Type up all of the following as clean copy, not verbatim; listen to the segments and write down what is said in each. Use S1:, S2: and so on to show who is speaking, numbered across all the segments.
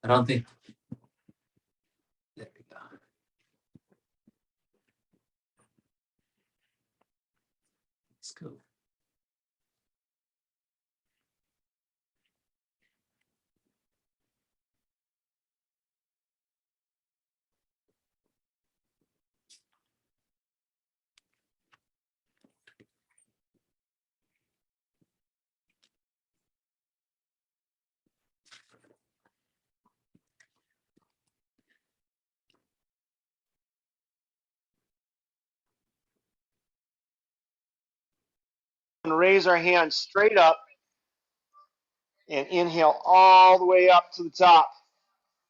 S1: I don't think. There we go. Let's go.
S2: And raise our hands straight up and inhale all the way up to the top.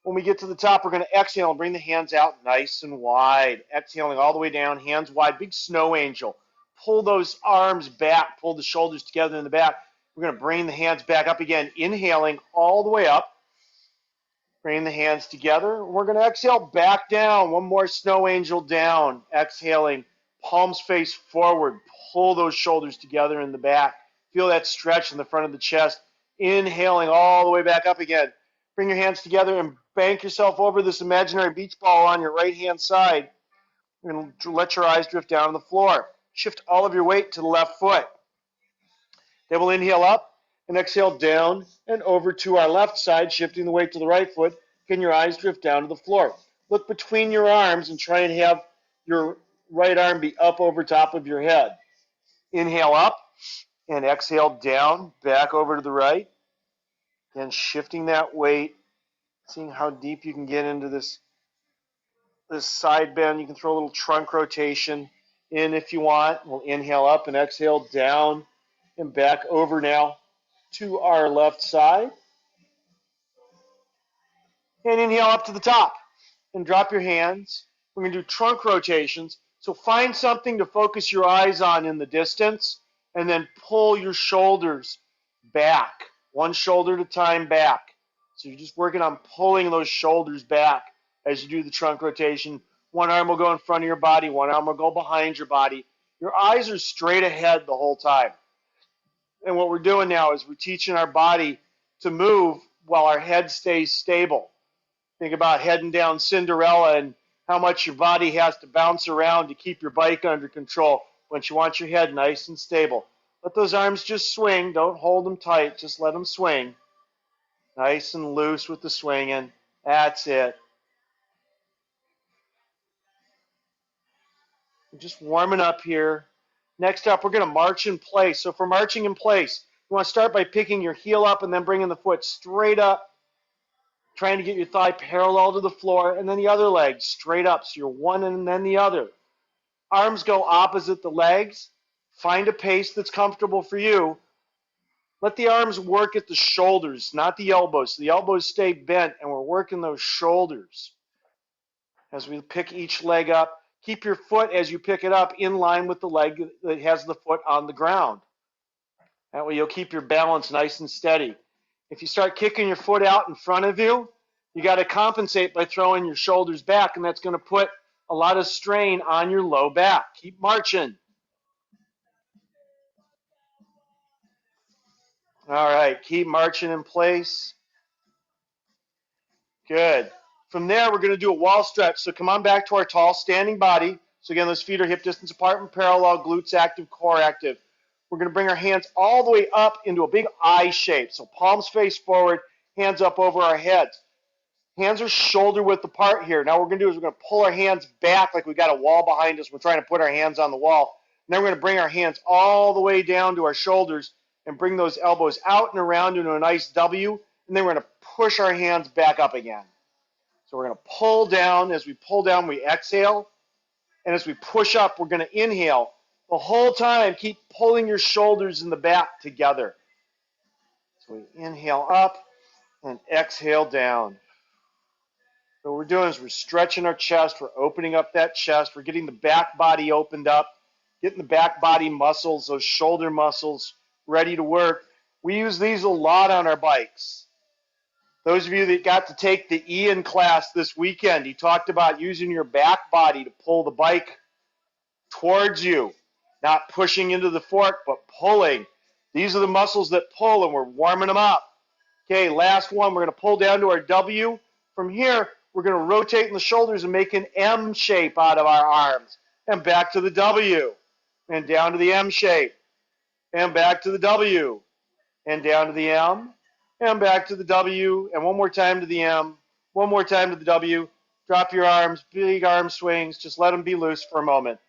S2: When we get to the top, we're going to exhale and bring the hands out nice and wide. Exhaling all the way down, hands wide, big snow angel. Pull those arms back, pull the shoulders together in the back. We're going to bring the hands back up again, inhaling all the way up. Bring the hands together. We're going to exhale back down. One more snow angel down. Exhaling, palms face forward. Pull those shoulders together in the back. Feel that stretch in the front of the chest. Inhaling all the way back up again. Bring your hands together and bank yourself over this imaginary beach ball on your right-hand side. And let your eyes drift down on the floor. Shift all of your weight to the left foot. Then we'll inhale up and exhale down and over to our left side, shifting the weight to the right foot. Can your eyes drift down to the floor? Look between your arms and try and have your right arm be up over top of your head. Inhale up and exhale down, back over to the right. And shifting that weight, seeing how deep you can get into this side bend. You can throw a little trunk rotation in if you want. We'll inhale up and exhale down and back over now to our left side. And inhale up to the top and drop your hands. We're going to do trunk rotations. So find something to focus your eyes on in the distance and then pull your shoulders back, one shoulder at a time back. So you're just working on pulling those shoulders back as you do the trunk rotation. One arm will go in front of your body, one arm will go behind your body. Your eyes are straight ahead the whole time. And what we're doing now is we're teaching our body to move while our head stays stable. Think about heading down Cinderella and how much your body has to bounce around to keep your bike under control when you want your head nice and stable. Let those arms just swing. Don't hold them tight. Just let them swing. Nice and loose with the swinging. That's it. We're just warming up here. Next up, we're going to march in place. So for marching in place, you want to start by picking your heel up and then bringing the foot straight up, trying to get your thigh parallel to the floor, and then the other leg straight up. So you're one and then the other. Arms go opposite the legs. Find a pace that's comfortable for you. Let the arms work at the shoulders, not the elbows. So the elbows stay bent, and we're working those shoulders. As we pick each leg up, keep your foot as you pick it up in line with the leg that has the foot on the ground. That way you'll keep your balance nice and steady. If you start kicking your foot out in front of you, you got to compensate by throwing your shoulders back, and that's going to put a lot of strain on your low back. Keep marching. All right, keep marching in place. Good. From there, we're going to do a wall stretch. So come on back to our tall standing body. So again, those feet are hip distance apart and parallel, glutes active, core active. We're going to bring our hands all the way up into a big I shape. So palms face forward, hands up over our heads. Hands are shoulder width apart here. Now what we're going to do is we're going to pull our hands back like we got a wall behind us. We're trying to put our hands on the wall. And then we're going to bring our hands all the way down to our shoulders and bring those elbows out and around into a nice W. And then we're going to push our hands back up again. So we're going to pull down. As we pull down, we exhale. And as we push up, we're going to inhale. The whole time, keep pulling your shoulders in the back together. So we inhale up and exhale down. So what we're doing is we're stretching our chest. We're opening up that chest. We're getting the back body opened up, getting the back body muscles, those shoulder muscles ready to work. We use these a lot on our bikes. Those of you that got to take the Ian class this weekend, he talked about using your back body to pull the bike towards you, not pushing into the fork, but pulling. These are the muscles that pull, and we're warming them up. Okay, last one, we're going to pull down to our W. From here, we're going to rotate in the shoulders and make an M shape out of our arms. And back to the W, and down to the M shape, and back to the W, and down to the M, and back to the W, and one more time to the M, one more time to the W. Drop your arms, big arm swings, just let them be loose for a moment.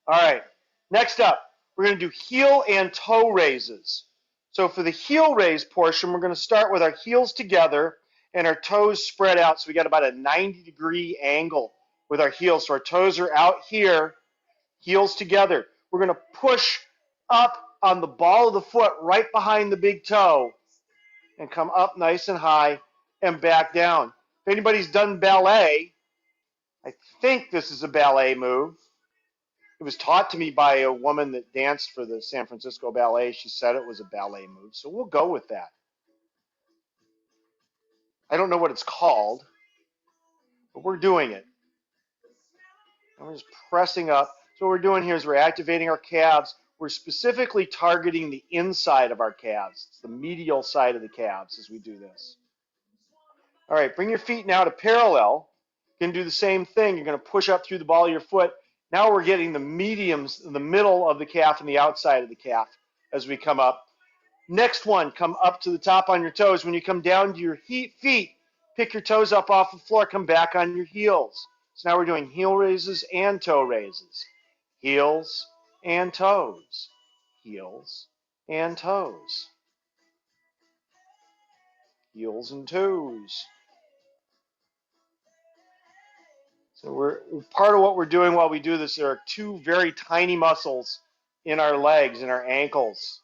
S2: All right, next up, we're going to do heel and toe raises. So for the heel raise portion, we're going to start with our heels together and our toes spread out. So we got about a 90-degree angle with our heels. So our toes are out here, heels together. We're going to push up on the ball of the foot right behind the big toe and come up nice and high and back down. If anybody's done ballet, I think this is a ballet move. It was taught to me by a woman that danced for the San Francisco Ballet. She said it was a ballet move, so we'll go with that. I don't know what it's called, but we're doing it. And we're just pressing up. So what we're doing here is we're activating our calves. We're specifically targeting the inside of our calves. It's the medial side of the calves as we do this. All right, bring your feet now to parallel. You're going to do the same thing. You're going to push up through the ball of your foot. Now we're getting the mediums, the middle of the calf and the outside of the calf as we come up. Next one, come up to the top on your toes. When you come down to your feet, pick your toes up off the floor, come back on your heels. So now we're doing heel raises and toe raises. Heels and toes. Heels and toes. Heels and toes. So part of what we're doing while we do this, there are two very tiny muscles in our legs and our ankles.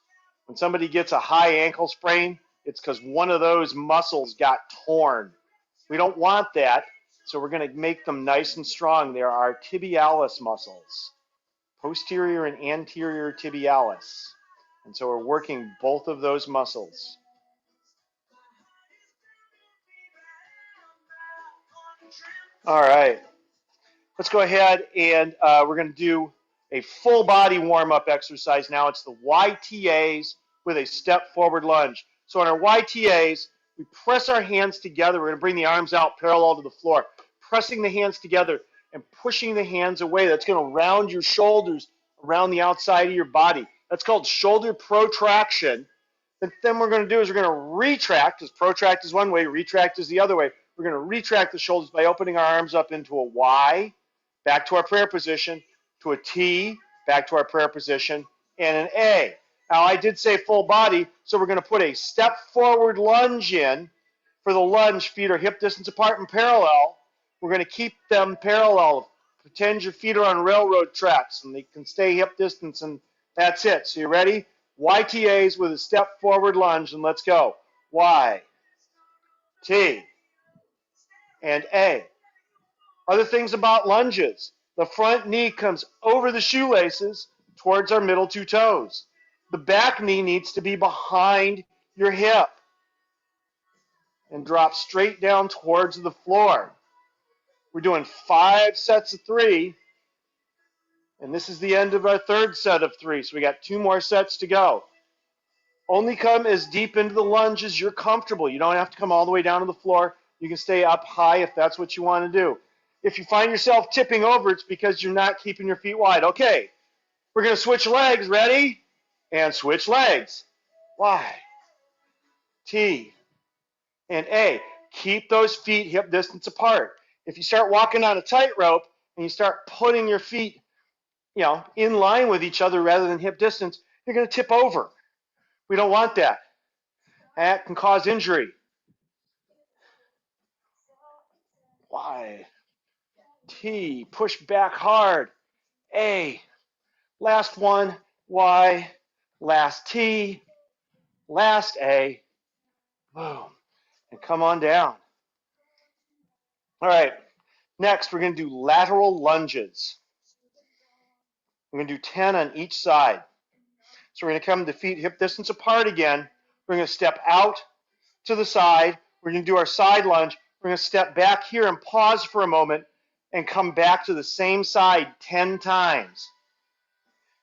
S2: When somebody gets a high ankle sprain, it's because one of those muscles got torn. We don't want that, so we're going to make them nice and strong. They're our tibialis muscles, posterior and anterior tibialis. And so we're working both of those muscles. All right. Let's go ahead and we're going to do a full body warm-up exercise now. It's the YTAs with a step forward lunge. So on our YTAs, we press our hands together. We're going to bring the arms out parallel to the floor, pressing the hands together and pushing the hands away. That's going to round your shoulders around the outside of your body. That's called shoulder protraction. Then what we're going to do is we're going to retract, because protract is one way, retract is the other way. We're going to retract the shoulders by opening our arms up into a Y, back to our prayer position, to a T, back to our prayer position, and an A. Now, I did say full body, so we're going to put a step forward lunge in. For the lunge, feet are hip distance apart and parallel. We're going to keep them parallel. Pretend your feet are on railroad tracks, and they can stay hip distance, and that's it. So you ready? YTAs with a step forward lunge, and let's go. Y, T, and A. Other things about lunges. The front knee comes over the shoelaces towards our middle two toes. The back knee needs to be behind your hip and drop straight down towards the floor. We're doing 5 sets of 3, and this is the end of our third set of 3, so we got 2 more sets to go. Only come as deep into the lunge as you're comfortable. You don't have to come all the way down to the floor. You can stay up high if that's what you want to do. If you find yourself tipping over, it's because you're not keeping your feet wide. Okay, we're going to switch legs. Ready? And switch legs. Y, T, and A. Keep those feet hip distance apart. If you start walking on a tightrope and you start putting your feet, in line with each other rather than hip distance, you're going to tip over. We don't want that. That can cause injury. Y, T, push back hard. A, last one. Y, last T, last A. Boom. And come on down. All right. Next, we're going to do lateral lunges. We're going to do 10 on each side. So we're going to come to feet hip distance apart again. We're going to step out to the side. We're going to do our side lunge. We're going to step back here and pause for a moment and come back to the same side 10 times.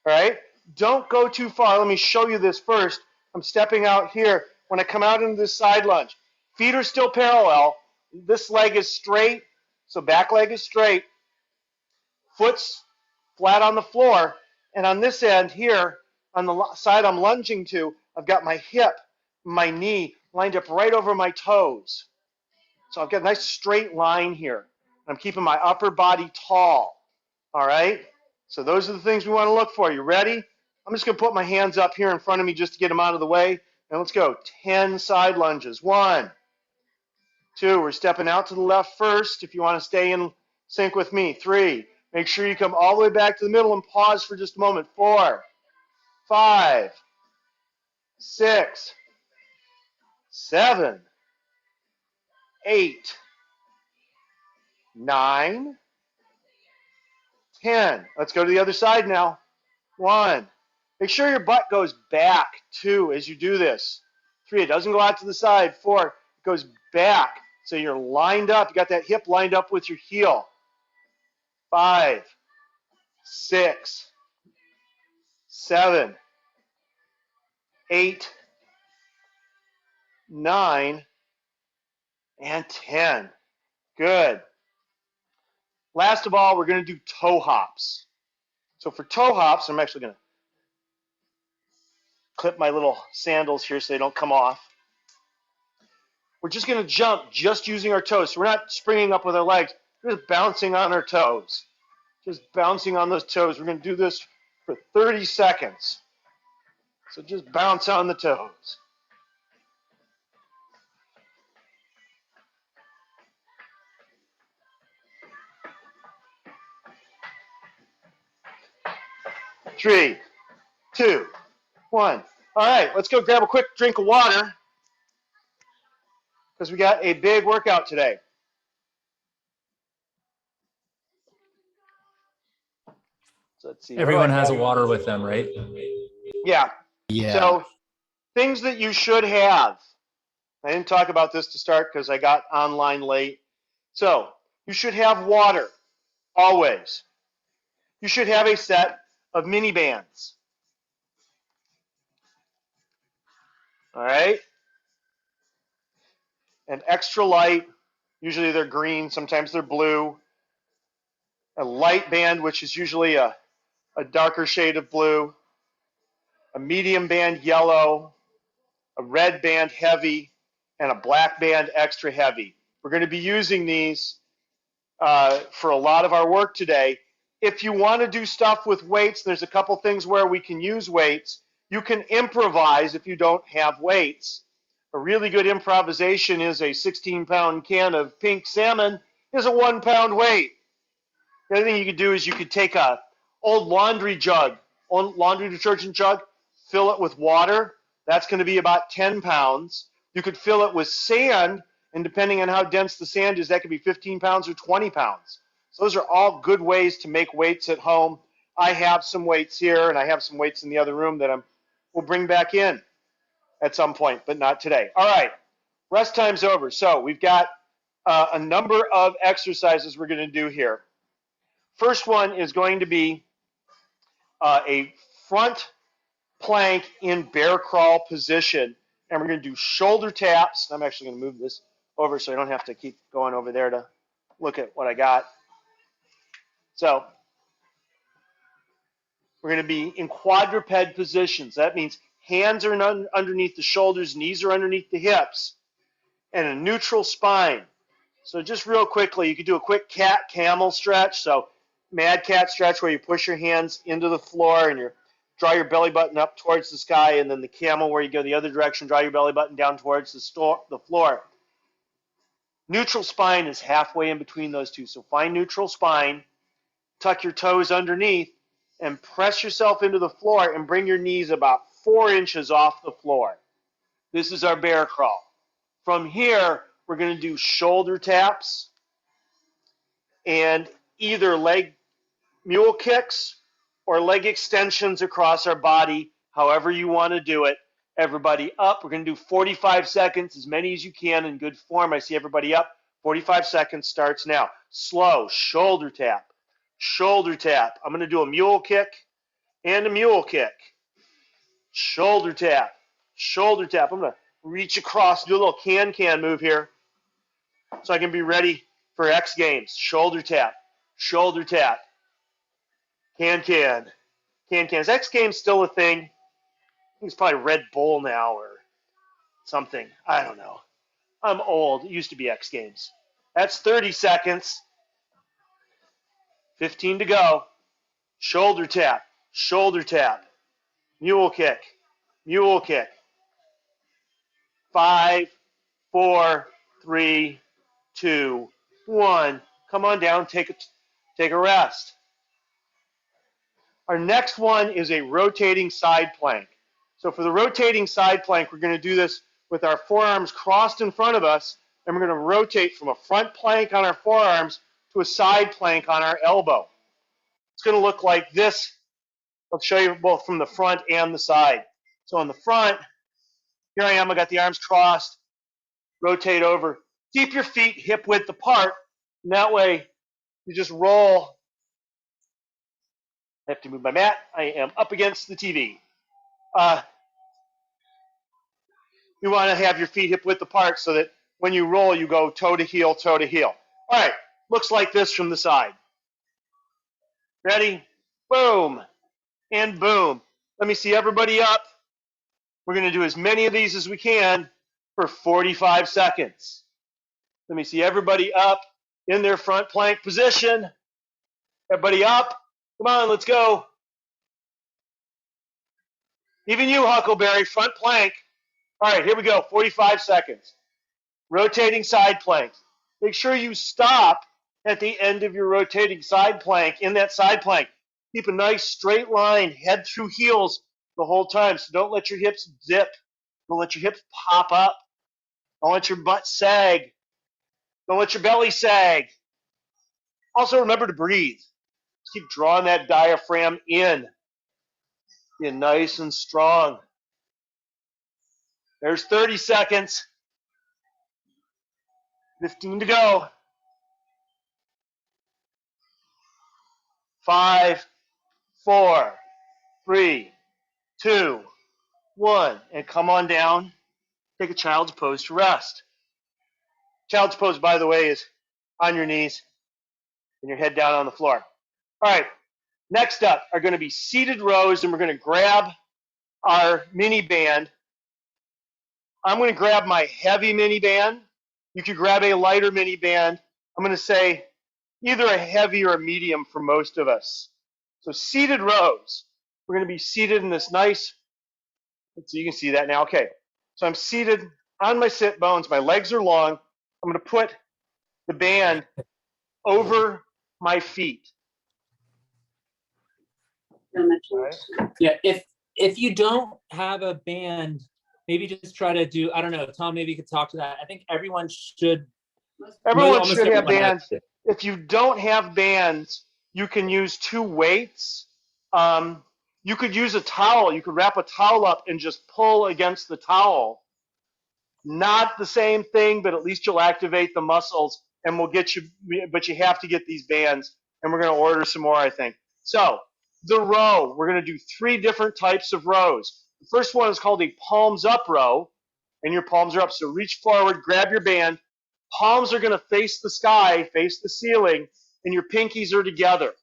S2: All right? Don't go too far. Let me show you this first. I'm stepping out here. When I come out into this side lunge, feet are still parallel. This leg is straight, so back leg is straight. Foot's flat on the floor. And on this end here, on the side I'm lunging to, I've got my hip, my knee lined up right over my toes. So I've got a nice straight line here. I'm keeping my upper body tall. All right? So those are the things we want to look for. You ready? I'm just going to put my hands up here in front of me just to get them out of the way. And let's go. 10 side lunges. 1, 2. We're stepping out to the left first if you want to stay in sync with me. 3. Make sure you come all the way back to the middle and pause for just a moment. 4, 5, 6, 7, 8, 9, 10. Let's go to the other side now. 1. Make sure your butt goes back. 2, as you do this. 3, it doesn't go out to the side. 4, it goes back. So you're lined up. You got that hip lined up with your heel. 5, 6, 7, 8, 9, and 10. Good. Last of all, we're going to do toe hops. So for toe hops, I'm actually going to clip my little sandals here so they don't come off. We're just going to jump just using our toes. So we're not springing up with our legs. We're just bouncing on our toes. Just bouncing on those toes. We're going to do this for 30 seconds. So just bounce on the toes. Three, 2, 1. All right, let's go grab a quick drink of water because we got a big workout today. So let's see.
S1: Everyone has a water with them, right?
S2: Yeah.
S3: Yeah.
S2: So things that you should have. I didn't talk about this to start because I got online late. So you should have water, always. You should have a set of mini bands. All right? And extra light, usually they're green, sometimes they're blue. A light band, which is usually a darker shade of blue. A medium band yellow. A red band heavy. And a black band extra heavy. We're going to be using these for a lot of our work today. If you want to do stuff with weights, there's a couple things where we can use weights. You can improvise if you don't have weights. A really good improvisation is a 16-pound can of pink salmon is a 1-pound weight. The other thing you could do is you could take a old laundry jug, old laundry detergent jug, fill it with water. That's going to be about 10 pounds. You could fill it with sand, and depending on how dense the sand is, that could be 15 pounds or 20 pounds. So those are all good ways to make weights at home. I have some weights here, and I have some weights in the other room that we'll bring back in at some point, but not today. All right, rest time's over. So we've got a number of exercises we're going to do here. First one is going to be a front plank in bear crawl position, and we're going to do shoulder taps. I'm actually going to move this over so I don't have to keep going over there to look at what I got. So we're going to be in quadruped positions. That means hands are underneath the shoulders, knees are underneath the hips, and a neutral spine. So just real quickly, you could do a quick cat-camel stretch. So mad cat stretch where you push your hands into the floor and you draw your belly button up towards the sky, and then the camel where you go the other direction, draw your belly button down towards the floor. Neutral spine is halfway in between those two. So find neutral spine, tuck your toes underneath, and press yourself into the floor and bring your knees about 4 inches off the floor. This is our bear crawl. From here, we're going to do shoulder taps and either leg mule kicks or leg extensions across our body, however you want to do it. Everybody up. We're going to do 45 seconds, as many as you can in good form. I see everybody up. 45 seconds starts now. Slow, shoulder tap, shoulder tap. I'm going to do a mule kick and a mule kick. Shoulder tap, shoulder tap. I'm going to reach across, do a little can-can move here so I can be ready for X Games. Shoulder tap, shoulder tap, can-can, can-can. Is X Games still a thing? I think it's probably Red Bull now or something. I don't know. I'm old. It used to be X Games. That's 30 seconds. 15 to go. Shoulder tap, shoulder tap, mule kick, mule kick. 5, 4, 3, 2, 1. Come on down, take a rest. Our next one is a rotating side plank. So for the rotating side plank, we're going to do this with our forearms crossed in front of us, and we're going to rotate from a front plank on our forearms to a side plank on our elbow. It's going to look like this. I'll show you both from the front and the side. So on the front, here I am, I got the arms crossed, rotate over. Keep your feet hip width apart, and that way you just roll. I have to move my mat. I am up against the TV. You want to have your feet hip width apart so that when you roll, you go toe to heel, toe to heel. All right, looks like this from the side. Ready? Boom, and boom. Let me see everybody up. We're going to do as many of these as we can for 45 seconds. Let me see everybody up in their front plank position. Everybody up. Come on, let's go. Even you, Huckleberry, front plank. All right, here we go, 45 seconds. Rotating side planks. Make sure you stop at the end of your rotating side plank, in that side plank. Keep a nice straight line, head through heels the whole time. So don't let your hips dip. Don't let your hips pop up. Don't let your butt sag. Don't let your belly sag. Also remember to breathe. Keep drawing that diaphragm in. Be nice and strong. There's 30 seconds. 15 to go. 5, 4, 3, 2, 1. And come on down. Take a child's pose to rest. Child's pose, by the way, is on your knees and your head down on the floor. All right. Next up are going to be seated rows, and we're going to grab our mini band. I'm going to grab my heavy mini band. You could grab a lighter mini band. I'm going to say either a heavy or a medium for most of us. So seated rows. We're going to be seated in this nice, so you can see that now. Okay. So I'm seated on my sit bones. My legs are long. I'm going to put the band over my feet. Right.
S1: Yeah, if you don't have a band, maybe just try to do, I don't know, Tom, maybe you could talk to that. I think everyone should.
S2: Everyone should have bands. If you don't have bands, you can use 2 weights. You could use a towel. You could wrap a towel up and just pull against the towel. Not the same thing, but at least you'll activate the muscles, and we'll get you, but you have to get these bands, and we're going to order some more, I think. So the row, we're going to do 3 different types of rows. The first one is called a palms up row, and your palms are up. So reach forward, grab your band. Palms are going to face the sky, face the ceiling, and your pinkies are together.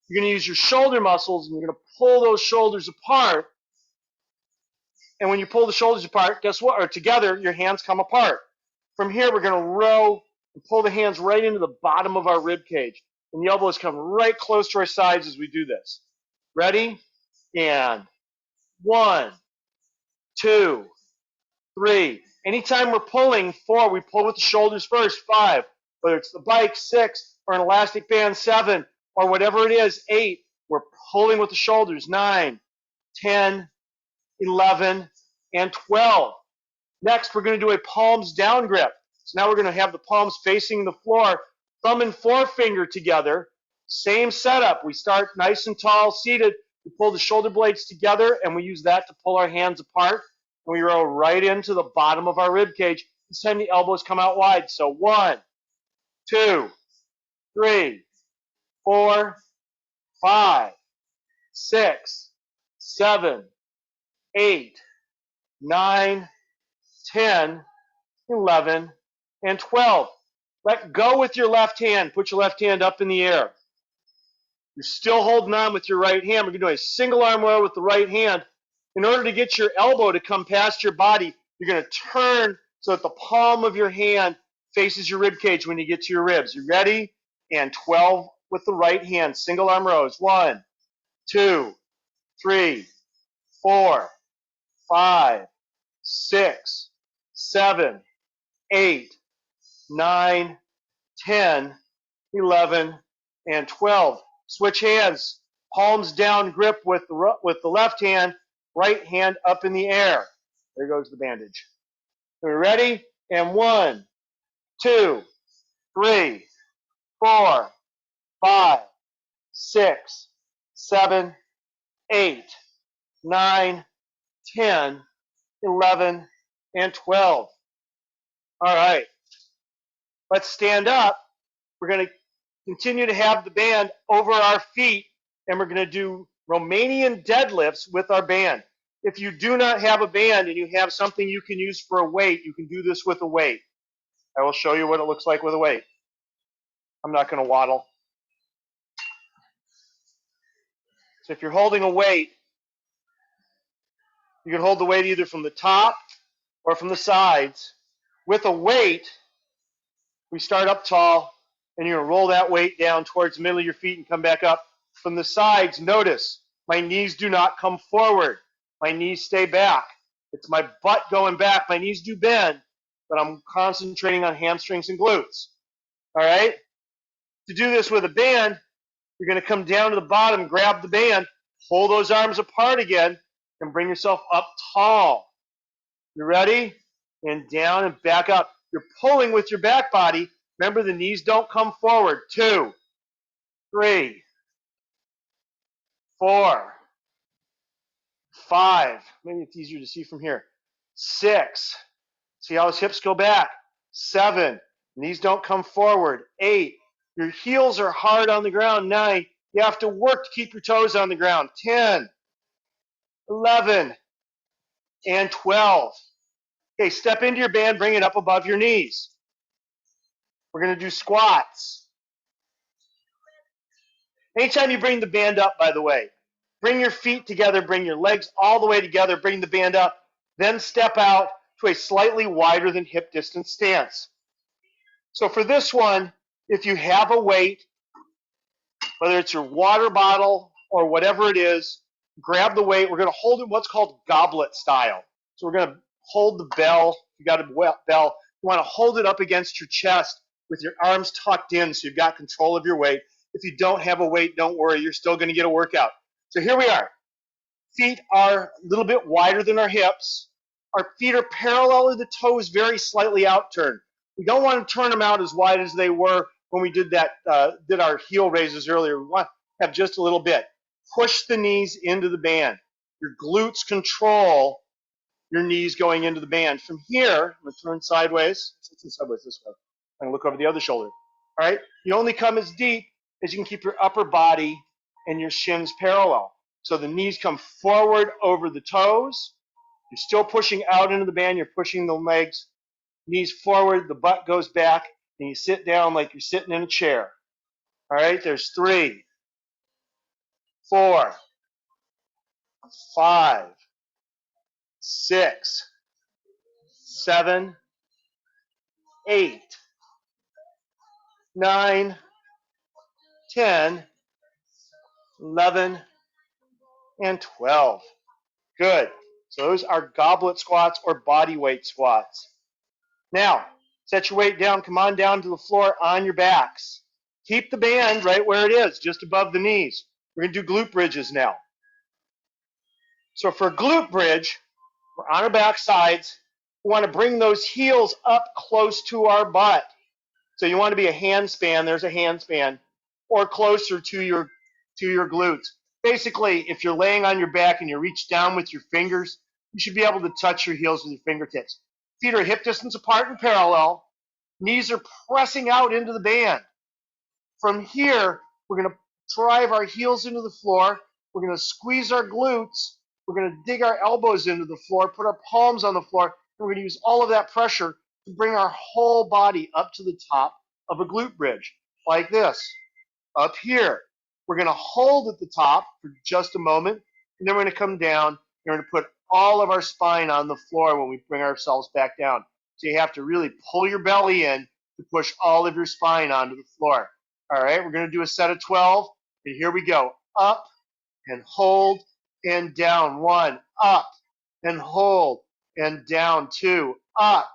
S2: You're going to use your shoulder muscles, and you're going to pull those shoulders apart. And when you pull the shoulders apart, guess what? Or together, your hands come apart. From here, we're going to row and pull the hands right into the bottom of our rib cage. And the elbows come right close to our sides as we do this. Ready? And 1, 2, 3. Anytime we're pulling, 4, we pull with the shoulders first. 5, whether it's the bike, 6, or an elastic band, 7, or whatever it is, 8, we're pulling with the shoulders. 9, 10, 11, and 12. Next, we're going to do a palms down grip. So now we're going to have the palms facing the floor, thumb and forefinger together. Same setup. We start nice and tall, seated. We pull the shoulder blades together, and we use that to pull our hands apart. And we row right into the bottom of our rib cage. This time the elbows come out wide. So 1, 2, 3, 4, 5, 6, 7, 8, 9, 10, 11, and 12. Let go with your left hand. Put your left hand up in the air. You're still holding on with your right hand. We're going to do a single arm row with the right hand. In order to get your elbow to come past your body, you're going to turn so that the palm of your hand faces your rib cage when you get to your ribs. You ready? And 12 with the right hand. Single arm rows. 1, 2, 3, 4, 5, 6, 7, 8, 9, 10, 11, and 12. Switch hands. Palms down grip with the left hand, right hand up in the air. There goes the bandage. Are we ready? And 1, 2, 3, 4, 5, 6, 7, 8, 9, 10, 11, and 12. All right. Let's stand up. We're going to continue to have the band over our feet, and we're going to do Romanian deadlifts with our band. If you do not have a band and you have something you can use for a weight, you can do this with a weight. I will show you what it looks like with a weight. I'm not going to waddle. So if you're holding a weight, you can hold the weight either from the top or from the sides. With a weight, we start up tall, and you're going to roll that weight down towards the middle of your feet and come back up. From the sides, notice my knees do not come forward. My knees stay back. It's my butt going back. My knees do bend, but I'm concentrating on hamstrings and glutes. All right? To do this with a band, you're going to come down to the bottom, grab the band, pull those arms apart again, and bring yourself up tall. You ready? And down and back up. You're pulling with your back body. Remember, the knees don't come forward. 2, 3, 4, 5. Maybe it's easier to see from here. 6. See how his hips go back. 7. Knees don't come forward. 8. Your heels are hard on the ground. 9. You have to work to keep your toes on the ground. 10, 11, and 12. Okay, step into your band, bring it up above your knees. We're going to do squats. Anytime you bring the band up, by the way, bring your feet together, bring your legs all the way together, bring the band up, then step out to a slightly wider than hip distance stance. So for this one, if you have a weight, whether it's your water bottle or whatever it is, grab the weight. We're going to hold it what's called goblet style. So we're going to hold the bell. You got a bell. You want to hold it up against your chest with your arms tucked in so you've got control of your weight. If you don't have a weight, don't worry. You're still going to get a workout. So here we are. Feet are a little bit wider than our hips. Our feet are parallel to the toes, very slightly outturned. We don't want to turn them out as wide as they were when we did our heel raises earlier. We want to have just a little bit. Push the knees into the band. Your glutes control your knees going into the band. From here, I'm going to turn sideways. Sideways this way. I'm going to look over the other shoulder. All right? You only come as deep as you can keep your upper body and your shins parallel. So the knees come forward over the toes. You're still pushing out into the band. You're pushing the legs. Knees forward, the butt goes back, and you sit down like you're sitting in a chair. All right? There's 3, 4, 5, 6, 7, 8, 9, 10, 11, and 12. Good. So those are goblet squats or body weight squats. Now, set your weight down. Come on down to the floor on your backs. Keep the band right where it is, just above the knees. We're going to do glute bridges now. So for a glute bridge, we're on our back sides. We want to bring those heels up close to our butt. So you want to be a handspan. There's a handspan. Or closer to your glutes. Basically, if you're laying on your back and you reach down with your fingers, you should be able to touch your heels with your fingertips. Feet are hip distance apart and parallel. Knees are pressing out into the band. From here, we're going to drive our heels into the floor. We're going to squeeze our glutes. We're going to dig our elbows into the floor, put our palms on the floor, and we're going to use all of that pressure to bring our whole body up to the top of a glute bridge, like this. Up here, we're going to hold at the top for just a moment, and then we're going to come down, and we're going to put all of our spine on the floor when we bring ourselves back down. So you have to really pull your belly in to push all of your spine onto the floor. All right, we're going to do a set of 12, and here we go. Up and hold and down. 1, up and hold and down. 2, up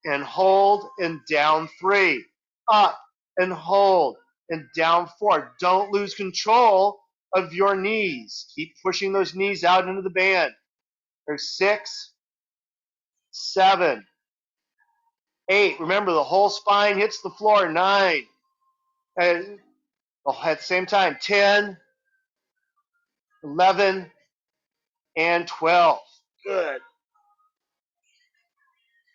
S2: and hold and down. 3, up and hold and down. 4. Don't lose control of your knees. Keep pushing those knees out into the band. There's 6, 7, 8. Remember, the whole spine hits the floor. 9. And at the same time, 10, 11, and 12. Good.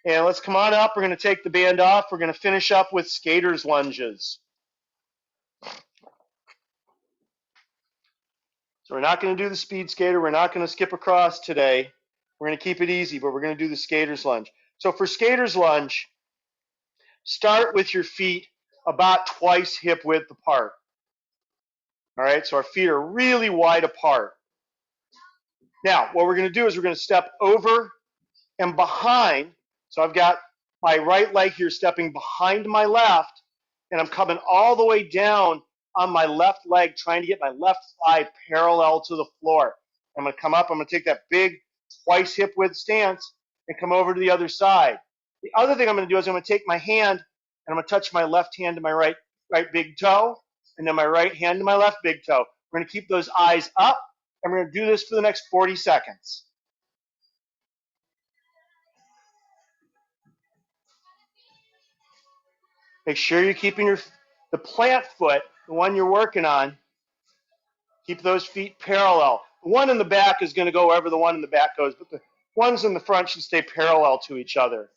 S2: And let's come on up. We're going to take the band off. We're going to finish up with skater's lunges. So we're not going to do the speed skater. We're not going to skip across today. We're going to keep it easy, but we're going to do the skater's lunge. So for skater's lunge, start with your feet about twice hip width apart. All right, so our feet are really wide apart. Now, what we're going to do is we're going to step over and behind. So I've got my right leg here stepping behind my left, and I'm coming all the way down on my left leg, trying to get my left thigh parallel to the floor. I'm going to come up. I'm going to take that big twice hip width stance and come over to the other side. The other thing I'm going to do is I'm going to take my hand and I'm going to touch my left hand to my right big toe, and then my right hand to my left big toe. We're going to keep those eyes up, and we're going to do this for the next 40 seconds. Make sure you're keeping the plant foot, the one you're working on, keep those feet parallel. The one in the back is going to go wherever the one in the back goes, but the ones in the front should stay parallel to each other.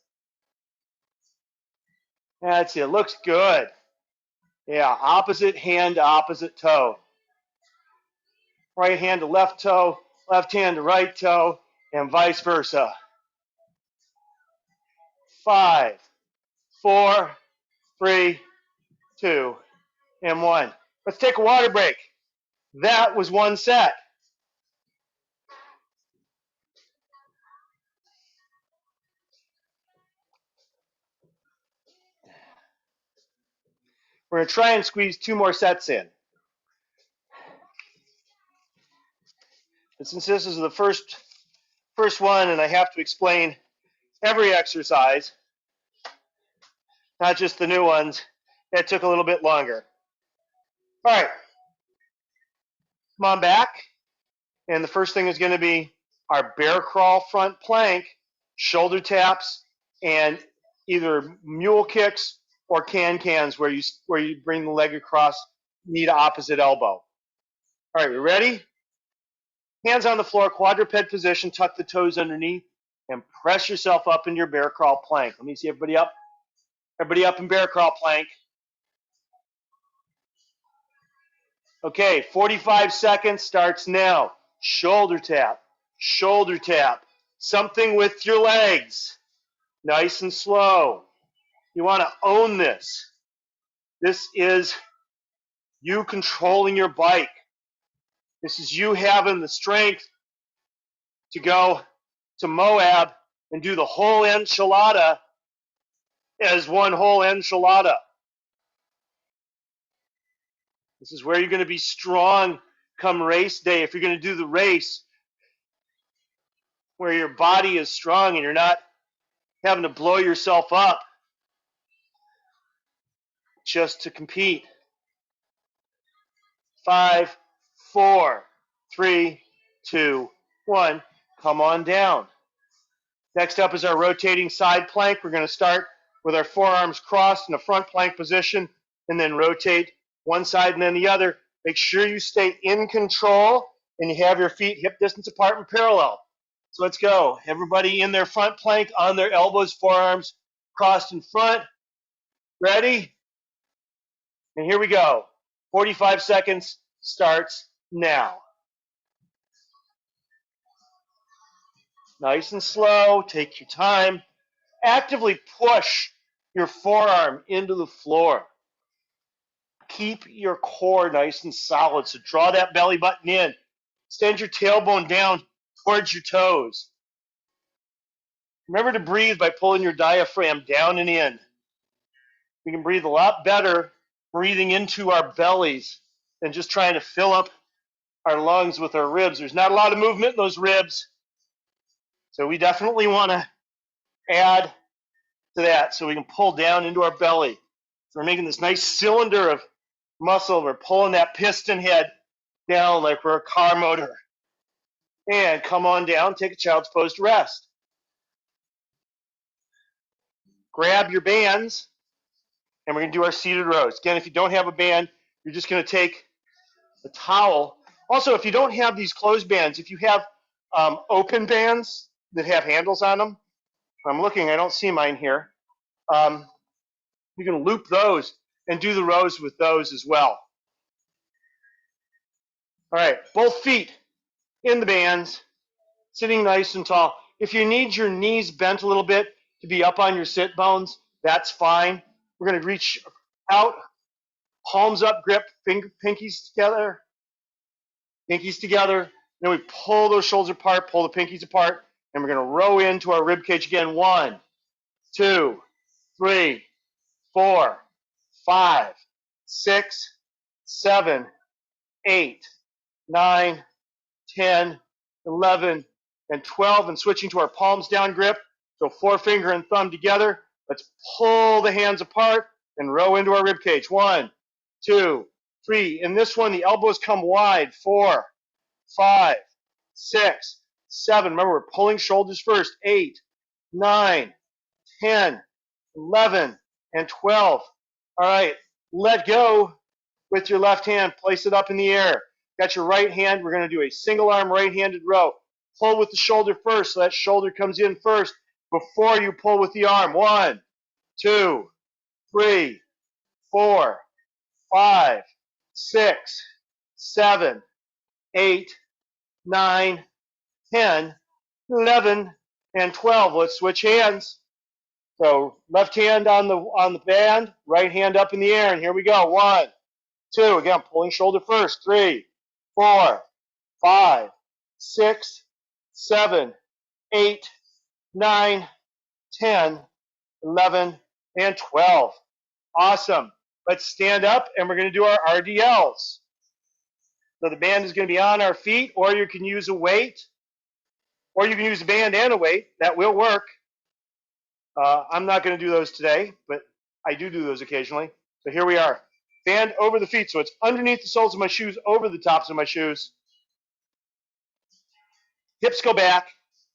S2: That's it. Looks good. Yeah, opposite hand to opposite toe. Right hand to left toe, left hand to right toe, and vice versa. 5, 4, 3, 2, and 1. Let's take a water break. That was one set. We're going to try and squeeze 2 more sets in. But since this is the first one and I have to explain every exercise, not just the new ones, that took a little bit longer. All right, come on back. And the first thing is going to be our bear crawl front plank, shoulder taps, and either mule kicks or cans where you bring the leg across, knee to opposite elbow. All right, we ready? Hands on the floor, quadruped position, tuck the toes underneath, and press yourself up into your bear crawl plank. Let me see everybody up. Everybody up in bear crawl plank. Okay, 45 seconds starts now. Shoulder tap, shoulder tap. Something with your legs. Nice and slow. You want to own this. This is you controlling your bike. This is you having the strength to go to Moab and do the whole enchilada as one whole enchilada. This is where you're going to be strong come race day. If you're going to do the race where your body is strong and you're not having to blow yourself up just to compete. 5, 4, 3, 2, 1. Come on down. Next up is our rotating side plank. We're going to start with our forearms crossed in a front plank position and then rotate one side and then the other. Make sure you stay in control and you have your feet hip distance apart and parallel. So let's go. Everybody in their front plank on their elbows, forearms crossed in front. Ready? And here we go. 45 seconds starts now. Nice and slow. Take your time. Actively push your forearm into the floor. Keep your core nice and solid. So draw that belly button in. Extend your tailbone down towards your toes. Remember to breathe by pulling your diaphragm down and in. We can breathe a lot better breathing into our bellies than just trying to fill up our lungs with our ribs. There's not a lot of movement in those ribs. So we definitely want to add to that so we can pull down into our belly. So we're making this nice cylinder of muscle. We're pulling that piston head down like we're a car motor. And come on down, take a child's pose to rest. Grab your bands, and we're going to do our seated rows. Again, if you don't have a band, you're just going to take the towel. Also, if you don't have these closed bands, if you have open bands that have handles on them, I'm looking, I don't see mine here. You can loop those and do the rows with those as well. All right, both feet in the bands, sitting nice and tall. If you need your knees bent a little bit to be up on your sit bones, that's fine. We're going to reach out, palms up, grip, pinkies together. Then we pull those shoulders apart, pull the pinkies apart, and we're going to row into our rib cage again. 1, 2, 3, 4, 5, 6, 7, 8, 9, 10, 11, and 12, and switching to our palms down grip. So forefinger and thumb together. Let's pull the hands apart and row into our rib cage. 1, 2, 3. In this one, the elbows come wide. 4, 5, 6, 7. Remember, we're pulling shoulders first. 8, 9, 10, 11, and 12. All right, let go with your left hand. Place it up in the air. Got your right hand. We're going to do a single arm right-handed row. Pull with the shoulder first, so that shoulder comes in first before you pull with the arm. 1, 2, 3, 4, 5, 6, 7, 8, 9, 10, 11, and 12. Let's switch hands. So left hand on the band, right hand up in the air, and here we go. 1, 2. Again, pulling shoulder first. 3, 4, 5, 6, 7, 8, 9, 10, 11, and 12. Awesome. Let's stand up, and we're going to do our RDLs. So the band is going to be on our feet, or you can use a weight, or you can use a band and a weight. That will work. I'm not going to do those today, but I do those occasionally. So here we are. Band over the feet, so it's underneath the soles of my shoes, over the tops of my shoes. Hips go back.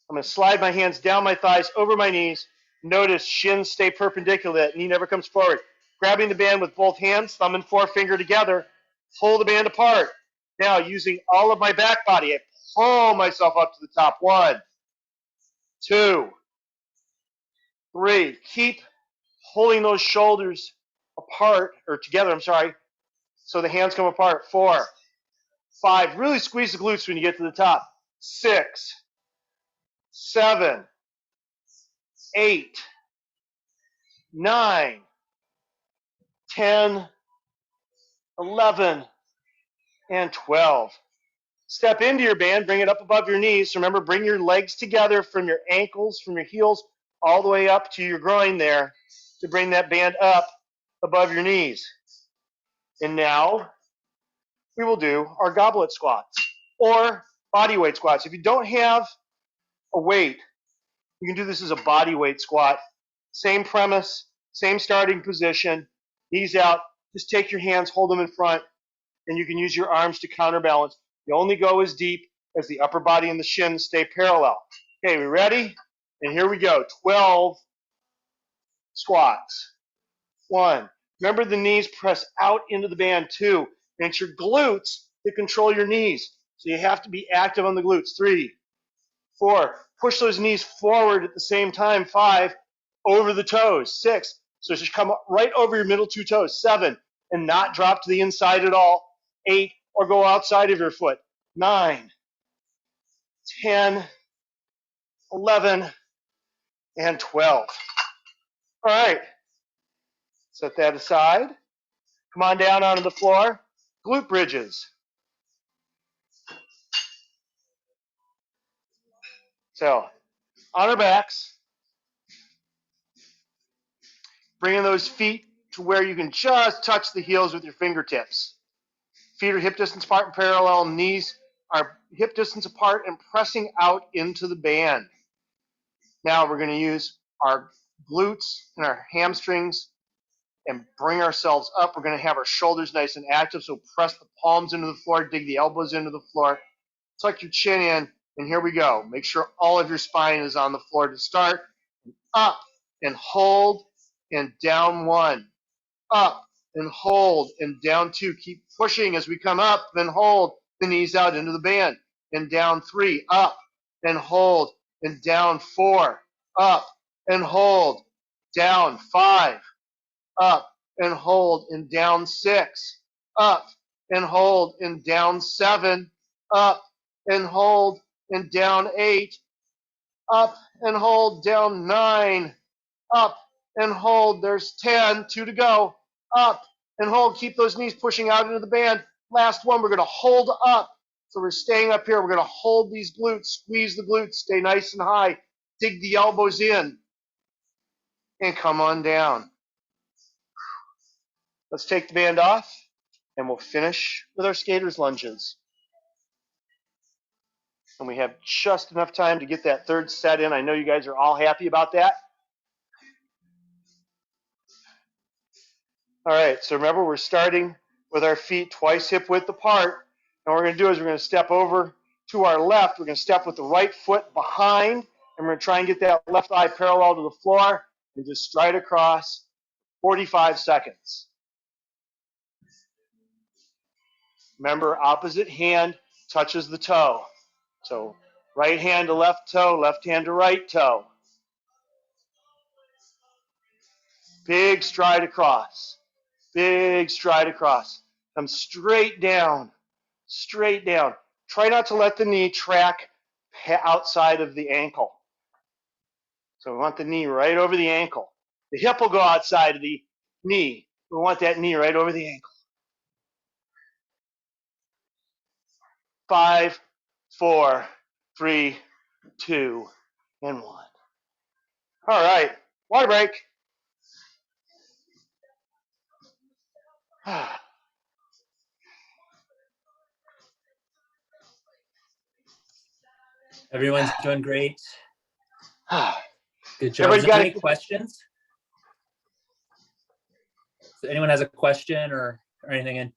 S2: I'm going to slide my hands down my thighs, over my knees. Notice shins stay perpendicular. That knee never comes forward. Grabbing the band with both hands, thumb and forefinger together. Pull the band apart. Now, using all of my back body, I pull myself up to the top. 1, 2, 3. Keep pulling those shoulders apart, or together, I'm sorry, so the hands come apart. 4, 5. Really squeeze the glutes when you get to the top. 6, 7, 8, 9, 10, 11, and 12. Step into your band, bring it up above your knees. Remember, bring your legs together from your ankles, from your heels, all the way up to your groin there to bring that band up above your knees. And now we will do our goblet squats or body weight squats. If you don't have a weight, you can do this as a body weight squat. Same premise, same starting position, knees out. Just take your hands, hold them in front, and you can use your arms to counterbalance. You only go as deep as the upper body and the shins stay parallel. Okay, we ready? And here we go. 12 squats. 1. Remember, the knees press out into the band. 2. And it's your glutes that control your knees. So you have to be active on the glutes. 3, 4. Push those knees forward at the same time. 5, over the toes. 6, so it should come right over your middle 2 toes. 7, and not drop to the inside at all. 8, or go outside of your foot. 9, 10, 11, and 12. All right, set that aside. Come on down onto the floor. Glute bridges. So, on our backs, bringing those feet to where you can just touch the heels with your fingertips. Feet are hip distance apart and parallel, knees are hip distance apart and pressing out into the band. Now we're going to use our glutes and our hamstrings and bring ourselves up. We're going to have our shoulders nice and active, so press the palms into the floor, dig the elbows into the floor, tuck your chin in, and here we go. Make sure all of your spine is on the floor to start. Up and hold and down 1. Up and hold and down 2. Keep pushing as we come up, then hold the knees out into the band. And down 3, up and hold and down 4, up and hold, down 5, up and hold and down 6, up and hold and down 7, up and hold and down 8, up and hold, down 9, up and hold, there's 10, 2 to go, up and hold, keep those knees pushing out into the band. Last one, we're going to hold up. So we're staying up here, we're going to hold these glutes, squeeze the glutes, stay nice and high, dig the elbows in, and come on down. Let's take the band off, and we'll finish with our skater's lunges. And we have just enough time to get that third set in. I know you guys are all happy about that. All right, so remember we're starting with our feet twice hip width apart. And what we're going to do is we're going to step over to our left. We're going to step with the right foot behind, and we're going to try and get that left thigh parallel to the floor and just stride across 45 seconds. Remember, opposite hand touches the toe. So right hand to left toe, left hand to right toe. Big stride across. Big stride across. Come straight down. Straight down. Try not to let the knee track outside of the ankle. So we want the knee right over the ankle. The hip will go outside of the knee. We want that knee right over the ankle. 5, 4, 3, 2, and 1. All right, water break.
S1: Everyone's doing great. Good job.
S2: Everybody
S1: Is there
S2: got
S1: any questions? So anyone has a question or anything? And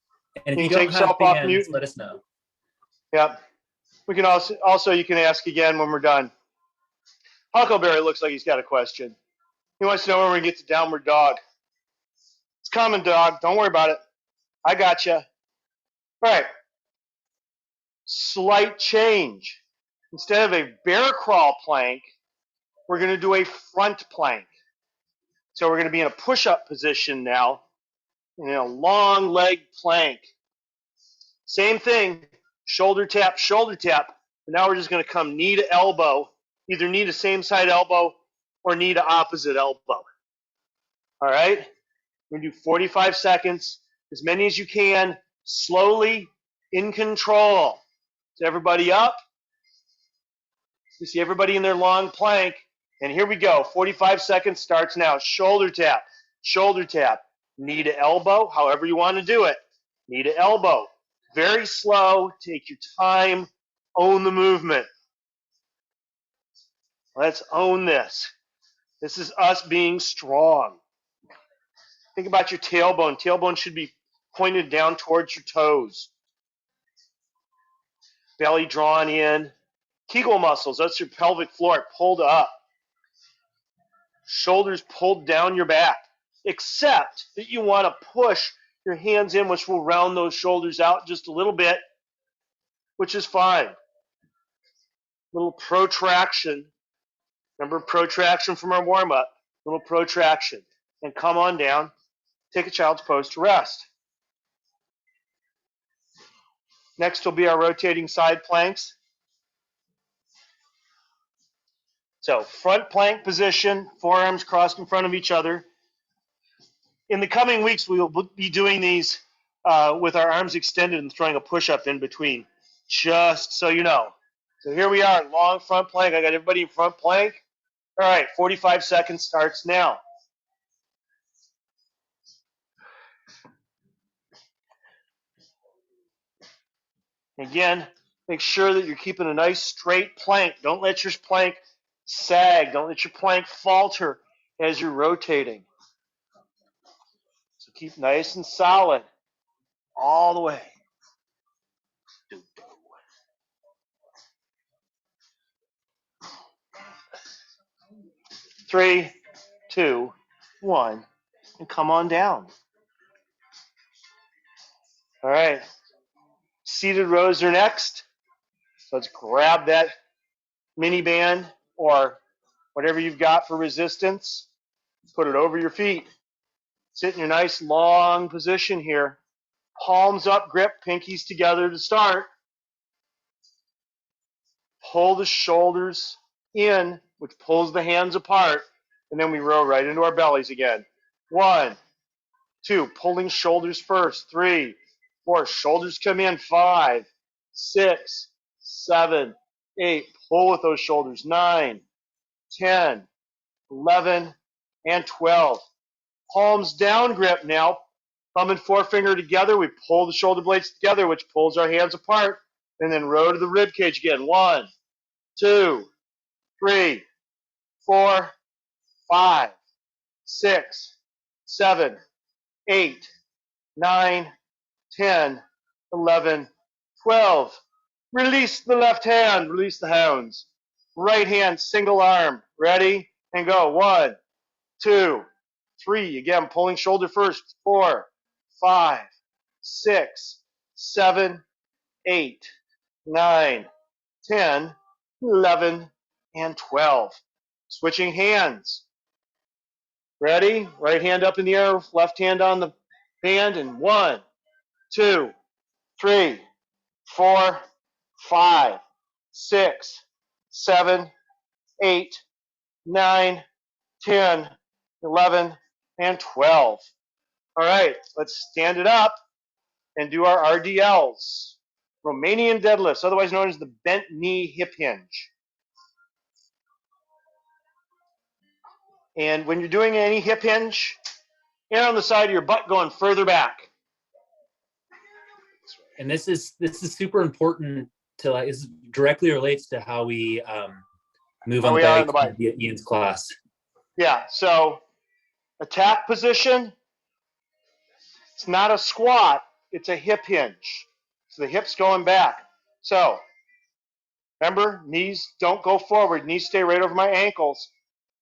S1: if you don't have bands, let us know.
S2: Yep. We can also you can ask again when we're done. Huckleberry looks like he's got a question. He wants to know when we get to downward dog. It's common, dog. Don't worry about it. I got you. All right. Slight change. Instead of a bear crawl plank, we're going to do a front plank. So we're going to be in a push-up position now, in a long leg plank. Same thing, shoulder tap, shoulder tap. But now we're just going to come knee to elbow, either knee to same side elbow or knee to opposite elbow. All right? We're going to do 45 seconds, as many as you can, slowly, in control. So everybody up. You see everybody in their long plank. And here we go. 45 seconds starts now. Shoulder tap, knee to elbow, however you want to do it. Knee to elbow. Very slow. Take your time. Own the movement. Let's own this. This is us being strong. Think about your tailbone. Tailbone should be pointed down towards your toes. Belly drawn in. Kegel muscles, that's your pelvic floor, pulled up. Shoulders pulled down your back, except that you want to push your hands in, which will round those shoulders out just a little bit, which is fine. Little protraction. Remember protraction from our warm-up. Little protraction. And come on down. Take a child's pose to rest. Next will be our rotating side planks. So front plank position, forearms crossed in front of each other. In the coming weeks, we will be doing these with our arms extended and throwing a push-up in between, just so you know. So here we are, long front plank. I got everybody in front plank. All right, 45 seconds starts now. Again, make sure that you're keeping a nice straight plank. Don't let your plank sag. Don't let your plank falter as you're rotating. So keep nice and solid all the way. 3, 2, 1, and come on down. All right, seated rows are next. So let's grab that mini band or whatever you've got for resistance. Put it over your feet. Sit in your nice long position here. Palms up, grip, pinkies together to start. Pull the shoulders in, which pulls the hands apart, and then we row right into our bellies again. 1, 2, pulling shoulders first. 3, 4, shoulders come in. 5, 6, 7, 8, pull with those shoulders. 9, 10, 11, and 12. Palms down grip now. Thumb and forefinger together. We pull the shoulder blades together, which pulls our hands apart, and then row to the rib cage again. 1, 2, 3, 4, 5, 6, 7, 8, 9, 10, 11, 12. Release the left hand. Release the hounds. Right hand, single arm. Ready? And go. 1, 2, 3. Again, pulling shoulder first. 4, 5, 6, 7, 8, 9, 10, 11, and 12. Switching hands. Ready? Right hand up in the air, left hand on the band, and 1, 2, 3, 4, 5, 6, 7, 8, 9, 10, 11, and 12. All right, let's stand it up and do our RDLs. Romanian deadlifts, otherwise known as the bent knee hip hinge. And when you're doing any hip hinge, hand on the side of your butt going further back.
S1: And this is super important to, like, this directly relates to how we move on the bike in Ian's class.
S2: Yeah, so attack position, it's not a squat, it's a hip hinge. So the hips going back. So remember, knees don't go forward, knees stay right over my ankles.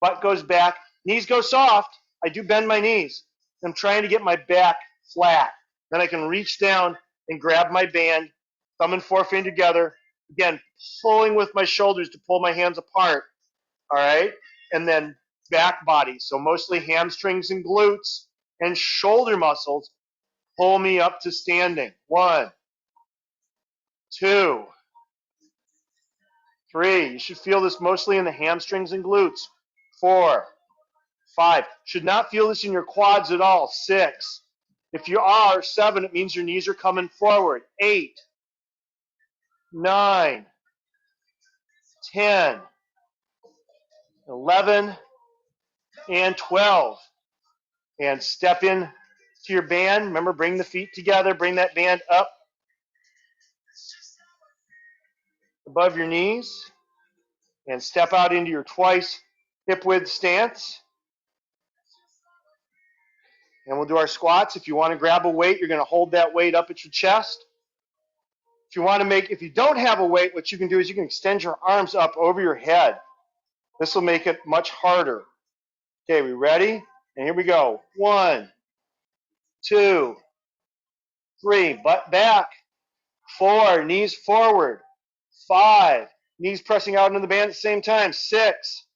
S2: Butt goes back, knees go soft. I do bend my knees. I'm trying to get my back flat. Then I can reach down and grab my band, thumb and forefinger together. Again, pulling with my shoulders to pull my hands apart. All right? And then back body. So mostly hamstrings and glutes and shoulder muscles pull me up to standing. 1, 2, 3. You should feel this mostly in the hamstrings and glutes. 4, 5. Should not feel this in your quads at all. 6. If you are, 7, it means your knees are coming forward. 8, 9, 10, 11, and 12. And step in to your band. Remember, bring the feet together. Bring that band up above your knees. And step out into your twice hip width stance. And we'll do our squats. If you want to grab a weight, you're going to hold that weight up at your chest. If you don't have a weight, what you can do is you can extend your arms up over your head. This will make it much harder. Okay, we ready? And here we go. 1, 2, 3, butt back. 4, knees forward. 5, Knees pressing out into the band at the same time. 6,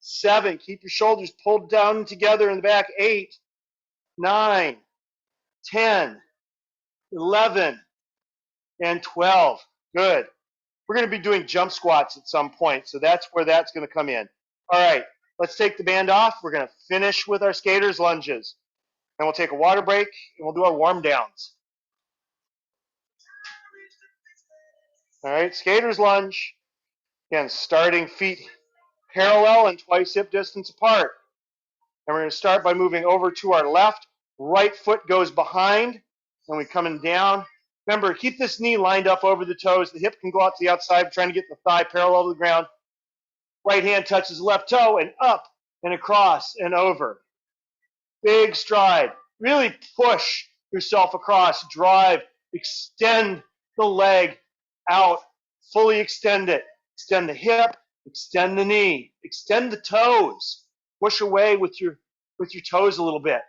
S2: 7. Keep your shoulders pulled down together in the back. 8, 9, 10, 11, and 12. Good. We're going to be doing jump squats at some point, so that's where that's going to come in. All right, let's take the band off. We're going to finish with our skaters lunges. And we'll take a water break, and we'll do our warm downs. All right, skaters lunge. Again, starting feet parallel and twice hip distance apart. And we're going to start by moving over to our left. Right foot goes behind, and we coming down. Remember, keep this knee lined up over the toes. The hip can go out to the outside. We're trying to get the thigh parallel to the ground. Right hand touches the left toe, and up and across and over. Big stride. Really push yourself across. Drive. Extend the leg out. Fully extend it. Extend the hip. Extend the knee. Extend the toes. Push away with your toes a little bit.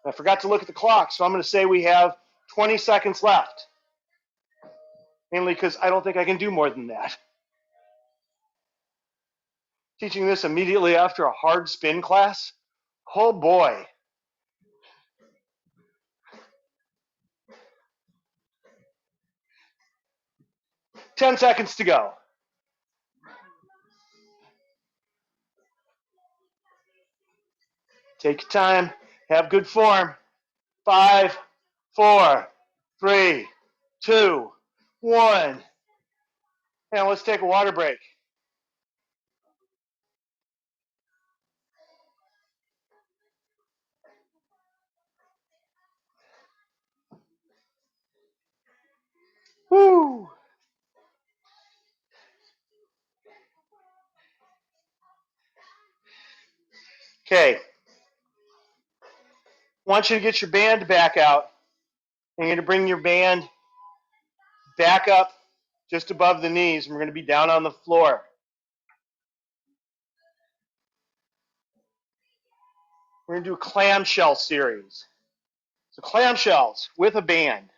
S2: I forgot to look at the clock, so I'm going to say we have 20 seconds left. Mainly because I don't think I can do more than that. Teaching this immediately after a hard spin class? Oh boy. Ten seconds to go. Take your time. Have good form. 5, 4, 3, 2, 1. And let's take a water break. Woo! Okay. I want you to get your band back out. And you're going to bring your band back up just above the knees. And we're going to be down on the floor. We're going to do a clam shell series. So clam shells with a band.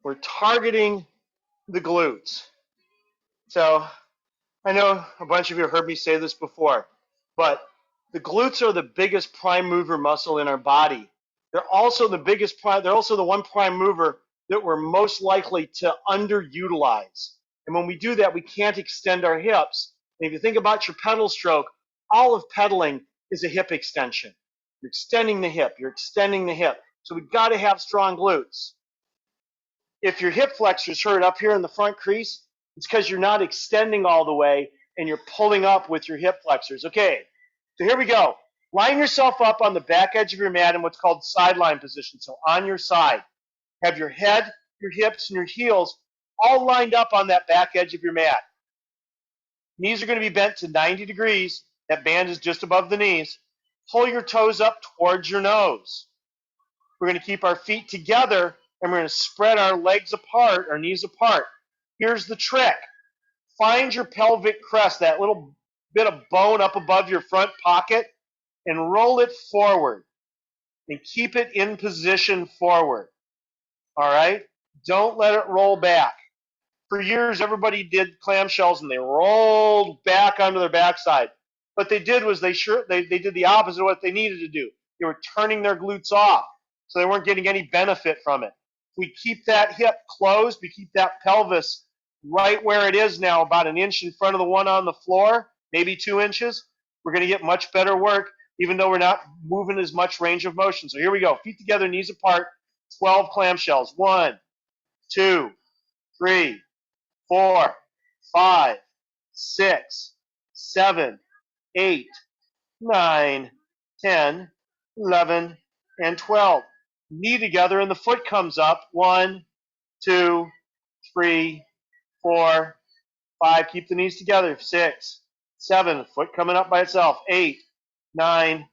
S2: We're targeting the glutes. So I know a bunch of you have heard me say this before, but the glutes are the biggest prime mover muscle in our body. They're also the biggest prime, they're also the one prime mover that we're most likely to underutilize. And when we do that, we can't extend our hips. And if you think about your pedal stroke, all of pedaling is a hip extension. You're extending the hip, you're extending the hip. So we've got to have strong glutes. If your hip flexors hurt up here in the front crease, it's because you're not extending all the way and you're pulling up with your hip flexors. Okay, so here we go. Line yourself up on the back edge of your mat in what's called sideline position. So on your side, have your head, your hips, and your heels all lined up on that back edge of your mat. Knees are going to be bent to 90 degrees. That band is just above the knees. Pull your toes up towards your nose. We're going to keep our feet together, and we're going to spread our legs apart, our knees apart. Here's the trick. Find your pelvic crest, that little bit of bone up above your front pocket, and roll it forward. And keep it in position forward. All right? Don't let it roll back. For years, everybody did clam shells, and they rolled back onto their backside. What they did was they did the opposite of what they needed to do. They were turning their glutes off, so they weren't getting any benefit from it. We keep that hip closed. We keep that pelvis right where it is now, about an inch in front of the one on the floor, maybe 2 inches. We're going to get much better work, even though we're not moving as much range of motion. So here we go. Feet together, knees apart, 12 clam shells. 1, 2, 3, 4, 5, 6, 7, 8, 9, 10, 11, and 12. Knee together and the foot comes up. 1, 2, 3, 4, 5. Keep the knees together. 6, 7. Foot coming up by itself. 8, 9,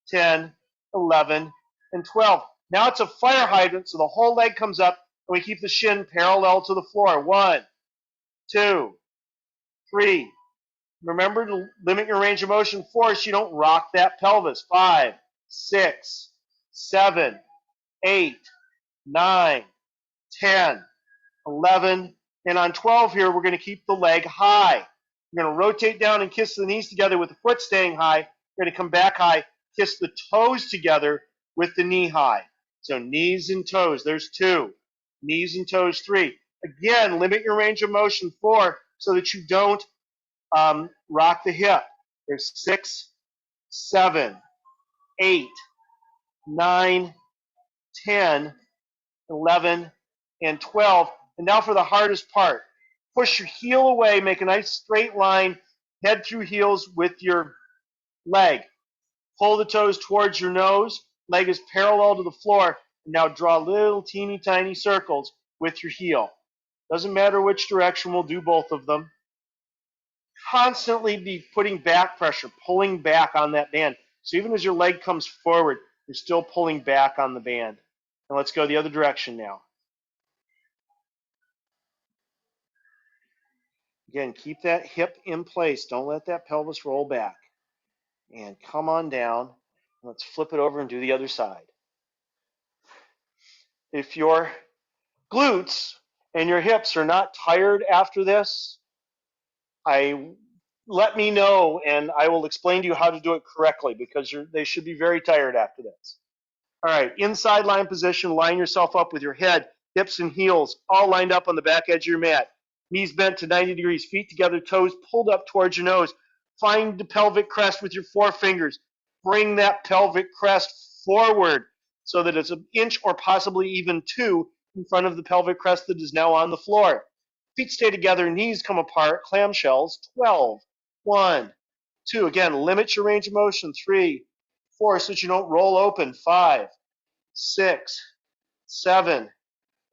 S2: 10, 11, and 12. Now it's a fire hydrant, so the whole leg comes up, and we keep the shin parallel to the floor. 1, 2, 3. Remember to limit your range of motion 4 so you don't rock that pelvis. 5, 6, 7, 8, 9, 10, 11, and on 12 here, we're going to keep the leg high. We're going to rotate down and kiss the knees together with the foot staying high. We're going to come back high, kiss the toes together with the knee high. So knees and toes, there's 2. Knees and toes, 3. Again, limit your range of motion, 4, so that you don't rock the hip. There's 6, 7, 8, 9, 10, 11, and 12. And now for the hardest part. Push your heel away, make a nice straight line, head through heels with your leg. Pull the toes towards your nose, leg is parallel to the floor, and now draw little teeny tiny circles with your heel. Doesn't matter which direction, we'll do both of them. Constantly be putting back pressure, pulling back on that band. So even as your leg comes forward, you're still pulling back on the band. And let's go the other direction now. Again, keep that hip in place. Don't let that pelvis roll back. And come on down. Let's flip it over and do the other side. If your glutes and your hips are not tired after this, let me know and I will explain to you how to do it correctly, because they should be very tired after this. All right, inside line position, line yourself up with your head, hips and heels all lined up on the back edge of your mat. Knees bent to 90 degrees, feet together, toes pulled up towards your nose. Find the pelvic crest with your 4 fingers. Bring that pelvic crest forward so that it's 1 inch or possibly even 2 in front of the pelvic crest that is now on the floor. Feet stay together, knees come apart, clam shells, 12. 1, 2, again, limit your range of motion, 3, 4, so that you don't roll open, 5, 6, 7,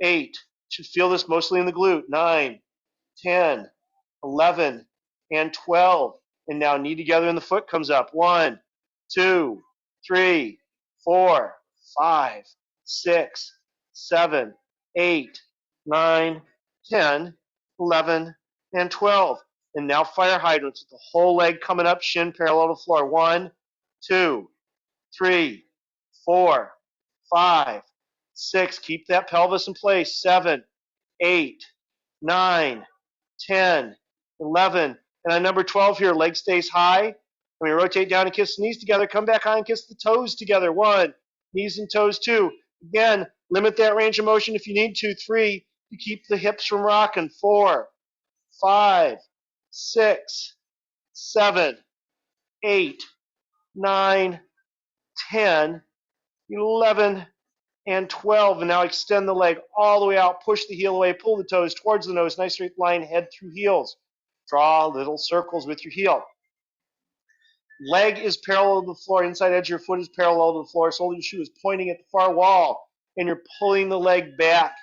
S2: 8. Should feel this mostly in the glute. 9, 10, 11, and 12. And now knee together and the foot comes up. 1, 2, 3, 4, 5, 6, 7, 8, 9, 10, 11, and 12. And now fire hydrants with the whole leg coming up, shin parallel to floor. 1, 2, 3, 4, 5, 6. Keep that pelvis in place. 7, 8, 9, 10, 11. And on number 12 here, leg stays high. And we rotate down and kiss the knees together. Come back high and kiss the toes together. 1, knees and toes 2. Again, limit that range of motion if you need to. 3, to keep the hips from rocking. 4, 5, 6, 7, 8, 9, 10, 11, and 12. And now extend the leg all the way out. Push the heel away. Pull the toes towards the nose. Nice straight line, head through heels. Draw little circles with your heel. Leg is parallel to the floor. Inside edge of your foot is parallel to the floor. Sole of your shoe is pointing at the far wall. And you're pulling the leg back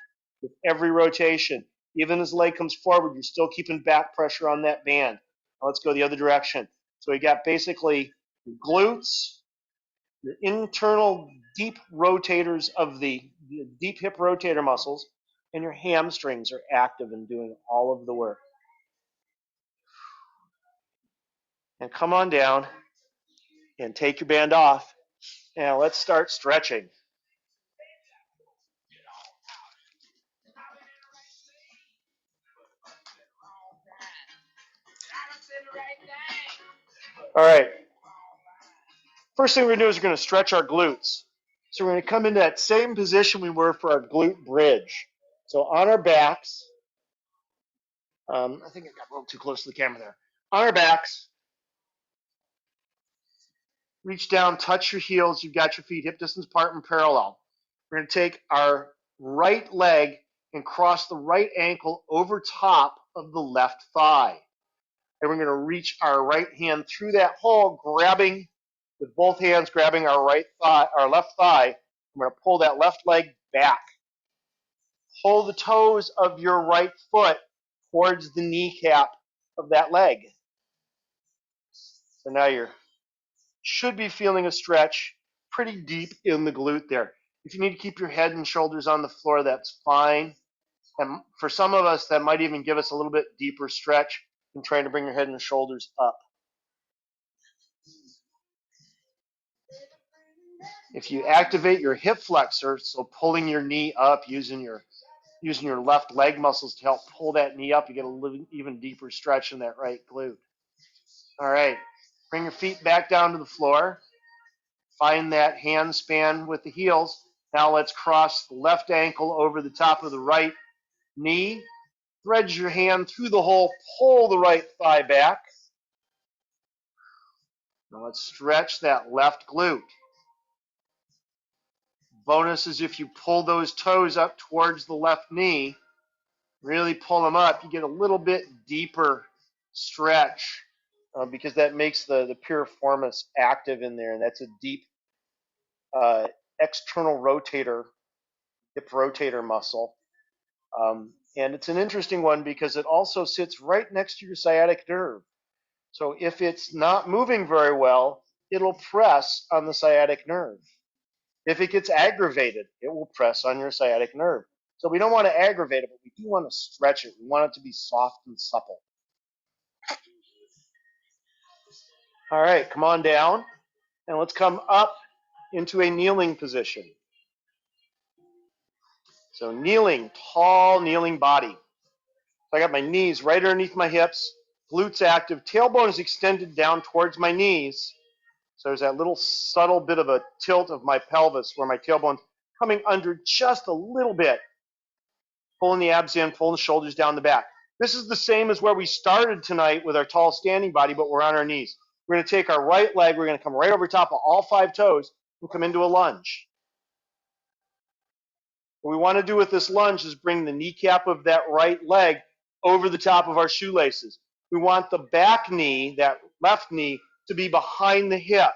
S2: with every rotation. Even as the leg comes forward, you're still keeping back pressure on that band. Now let's go the other direction. So we got basically your glutes, your internal deep rotators of the deep hip rotator muscles, and your hamstrings are active and doing all of the work. And come on down and take your band off. Now let's start stretching. All right. First thing we're going to do is we're going to stretch our glutes. So we're going to come into that same position we were for our glute bridge. So on our backs, I think I got a little too close to the camera there. On our backs, reach down, touch your heels. You've got your feet hip distance apart and parallel. We're going to take our right leg and cross the right ankle over top of the left thigh. And we're going to reach our right hand through that hole, grabbing with both hands, grabbing our right thigh, our left thigh. I'm going to pull that left leg back. Pull the toes of your right foot towards the kneecap of that leg. So now you should be feeling a stretch pretty deep in the glute there. If you need to keep your head and shoulders on the floor, that's fine. And for some of us, that might even give us a little bit deeper stretch than trying to bring your head and shoulders up. If you activate your hip flexor, so pulling your knee up using your left leg muscles to help pull that knee up, you get a little even deeper stretch in that right glute. All right, bring your feet back down to the floor. Find that hand span with the heels. Now let's cross the left ankle over the top of the right knee. Thread your hand through the hole, pull the right thigh back. Now let's stretch that left glute. Bonus is if you pull those toes up towards the left knee, really pull them up, you get a little bit deeper stretch because that makes the piriformis active in there, and that's a deep external rotator, hip rotator muscle. And it's an interesting one because it also sits right next to your sciatic nerve. So if it's not moving very well, it'll press on the sciatic nerve. If it gets aggravated, it will press on your sciatic nerve. So we don't want to aggravate it, but we do want to stretch it. We want it to be soft and supple. All right, come on down, and let's come up into a kneeling position. So kneeling, tall kneeling body. So I got my knees right underneath my hips, glutes active, tailbone is extended down towards my knees. So there's that little subtle bit of a tilt of my pelvis where my tailbone's coming under just a little bit, pulling the abs in, pulling the shoulders down the back. This is the same as where we started tonight with our tall standing body, but we're on our knees. We're going to take our right leg, we're going to come right over top of all 5 toes and come into a lunge. What we want to do with this lunge is bring the kneecap of that right leg over the top of our shoelaces. We want the back knee, that left knee, to be behind the hip.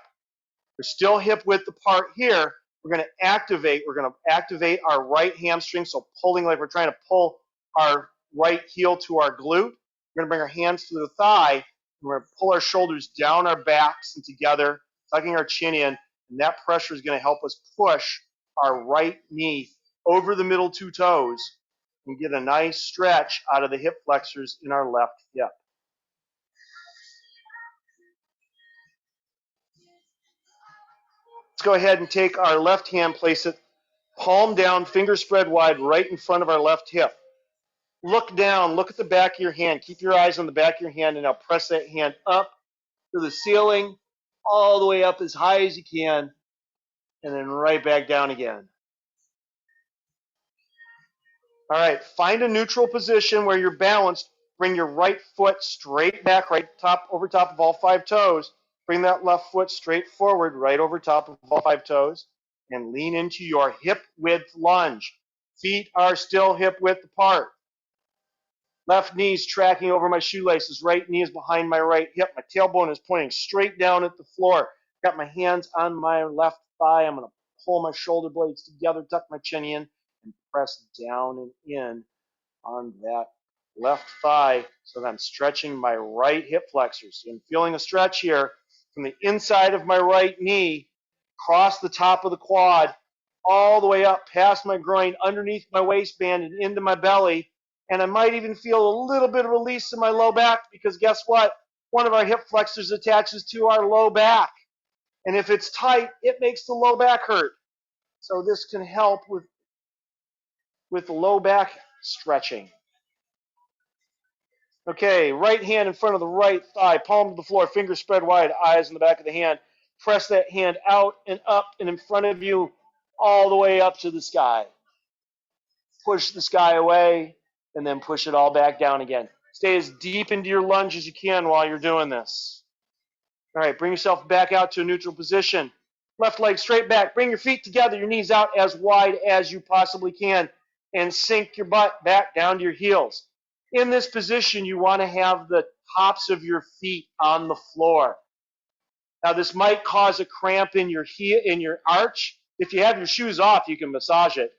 S2: We're still hip width apart here. We're going to activate our right hamstring, so pulling like we're trying to pull our right heel to our glute. We're going to bring our hands to the thigh, and we're going to pull our shoulders down our backs and together, tucking our chin in, and that pressure is going to help us push our right knee over the middle 2 toes and get a nice stretch out of the hip flexors in our left hip. Let's go ahead and take our left hand, place it palm down, fingers spread wide, right in front of our left hip. Look down, look at the back of your hand. Keep your eyes on the back of your hand, and now press that hand up to the ceiling, all the way up as high as you can, and then right back down again. All right, find a neutral position where you're balanced. Bring your right foot straight back, over top of all 5 toes. Bring that left foot straight forward, right over top of all 5 toes, and lean into your hip width lunge. Feet are still hip width apart. Left knee's tracking over my shoelaces. Right knee is behind my right hip. My tailbone is pointing straight down at the floor. Got my hands on my left thigh. I'm going to pull my shoulder blades together, tuck my chin in, and press down and in on that left thigh so that I'm stretching my right hip flexors. So I'm feeling a stretch here from the inside of my right knee, across the top of the quad, all the way up past my groin, underneath my waistband, and into my belly. And I might even feel a little bit of release in my low back because guess what? One of our hip flexors attaches to our low back. And if it's tight, it makes the low back hurt. So this can help with the low back stretching. Okay, right hand in front of the right thigh, palm to the floor, fingers spread wide, eyes in the back of the hand. Press that hand out and up and in front of you all the way up to the sky. Push the sky away and then push it all back down again. Stay as deep into your lunge as you can while you're doing this. All right, bring yourself back out to a neutral position. Left leg straight back. Bring your feet together, your knees out as wide as you possibly can, and sink your butt back down to your heels. In this position, you want to have the tops of your feet on the floor. Now, this might cause a cramp in your arch. If you have your shoes off, you can massage it.